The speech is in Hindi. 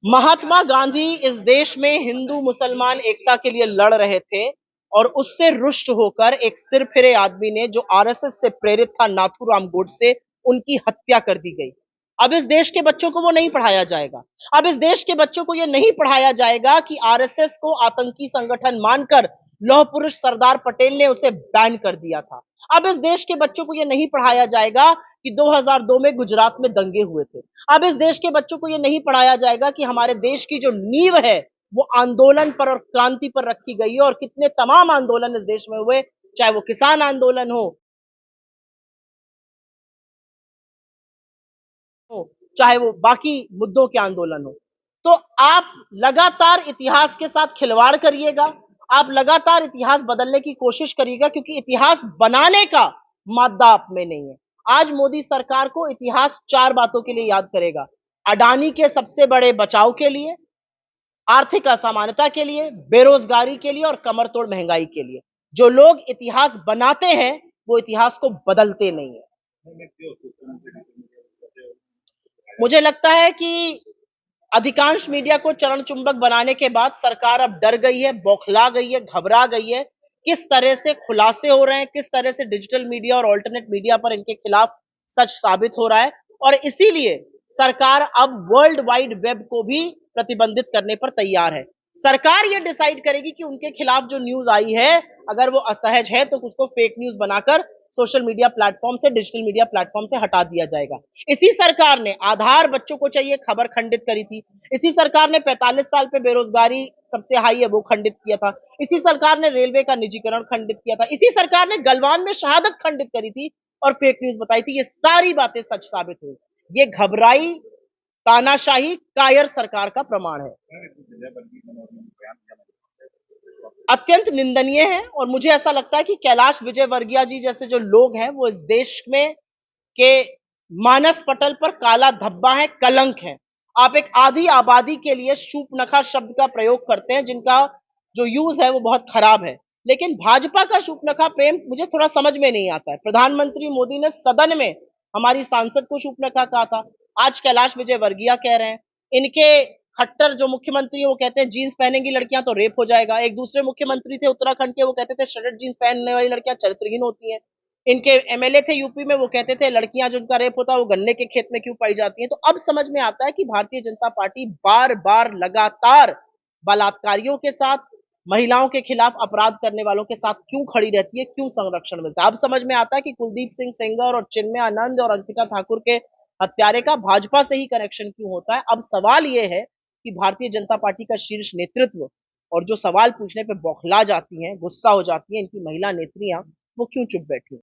महात्मा गांधी इस देश में हिंदू मुसलमान एकता के लिए लड़ रहे थे और उससे रुष्ट होकर एक सिरफिरे आदमी ने, जो आरएसएस से प्रेरित था, नाथूराम गोडसे, उनकी हत्या कर दी गई। अब इस देश के बच्चों को वो नहीं पढ़ाया जाएगा। अब इस देश के बच्चों को यह नहीं पढ़ाया जाएगा कि आरएसएस को आतंकी संगठन मानकर लौह पुरुष सरदार पटेल ने उसे बैन कर दिया था। अब इस देश के बच्चों को यह नहीं पढ़ाया जाएगा कि 2002 में गुजरात में दंगे हुए थे। अब इस देश के बच्चों को यह नहीं पढ़ाया जाएगा कि हमारे देश की जो नींव है वो आंदोलन पर और क्रांति पर रखी गई है, और कितने तमाम आंदोलन इस देश में हुए, चाहे वो किसान आंदोलन हो, चाहे वो बाकी मुद्दों के आंदोलन हो। तो आप लगातार इतिहास के साथ खिलवाड़ करिएगा, आप लगातार इतिहास बदलने की कोशिश करिएगा, क्योंकि इतिहास बनाने का मादा आप में नहीं है। आज मोदी सरकार को इतिहास चार बातों के लिए याद करेगा: अडानी के सबसे बड़े बचाव के लिए, आर्थिक असमानता के लिए, बेरोजगारी के लिए और कमर तोड़ महंगाई के लिए। जो लोग इतिहास बनाते हैं वो इतिहास को बदलते नहीं है। मुझे लगता है कि अधिकांश मीडिया को चरण चुंबक बनाने के बाद सरकार अब डर गई है, बौखला गई है, घबरा गई है। किस तरह से खुलासे हो रहे हैं, किस तरह से डिजिटल मीडिया और ऑल्टरनेट मीडिया पर इनके खिलाफ सच साबित हो रहा है, और इसीलिए सरकार अब वर्ल्ड वाइड वेब को भी प्रतिबंधित करने पर तैयार है। सरकार ये डिसाइड करेगी कि उनके खिलाफ जो न्यूज आई है, अगर वो असहज है तो उसको फेक न्यूज बनाकर सोशल मीडिया प्लेटफॉर्म से, डिजिटल मीडिया प्लेटफॉर्म से हटा दिया जाएगा। इसी सरकार ने आधार बच्चों को चाहिए खबर खंडित करी थी। इसी सरकार ने 45 साल पे बेरोजगारी सबसे हाई है वो खंडित किया था। इसी सरकार ने रेलवे का निजीकरण खंडित किया था। इसी सरकार ने गलवान में शहादत खंडित करी थी और फेक न्यूज बताई थी। ये सारी बातें सच साबित हुई। ये घबराई, तानाशाही, कायर सरकार का प्रमाण है। अत्यंत निंदनीय है, और मुझे ऐसा लगता है कि कैलाश विजयवर्गीय जी जैसे जो लोग हैं वो इस देश में के मानस पटल पर काला धब्बा है, कलंक है। आप एक आधी आबादी के लिए शूपनखा शब्द का प्रयोग करते हैं, जिनका जो यूज है वो बहुत खराब है। लेकिन भाजपा का शूपनखा प्रेम मुझे थोड़ा समझ में नहीं आता है। प्रधानमंत्री मोदी ने सदन में हमारी सांसद को शूपनखा कहा था, आज कैलाश विजयवर्गीय कह रहे हैं। इनके खट्टर जो मुख्यमंत्री है वो कहते हैं जीन्स पहनेंगी लड़कियां तो रेप हो जाएगा। एक दूसरे मुख्यमंत्री थे उत्तराखंड के, वो कहते थे शर्ट जीन्स पहनने वाली लड़कियां चरित्रहीन होती हैं। इनके एमएलए थे यूपी में, वो कहते थे लड़कियां जिनका रेप होता है वो गन्ने के खेत में क्यों पाई जाती हैं। तो अब समझ में आता है कि भारतीय जनता पार्टी बार बार लगातार बलात्कारियों के साथ, महिलाओं के खिलाफ अपराध करने वालों के साथ क्यों खड़ी रहती है, क्यों संरक्षण मिलता है। अब समझ में आता है कि कुलदीप सिंह सेंगर और चिन्मय आनंद और अंकिता ठाकुर के हत्यारे का भाजपा से ही कनेक्शन क्यों होता है। अब सवाल यह है कि भारतीय जनता पार्टी का शीर्ष नेतृत्व और जो सवाल पूछने पे बौखला जाती हैं, गुस्सा हो जाती हैं, इनकी महिला नेत्रियां, वो क्यों चुप बैठी हैं।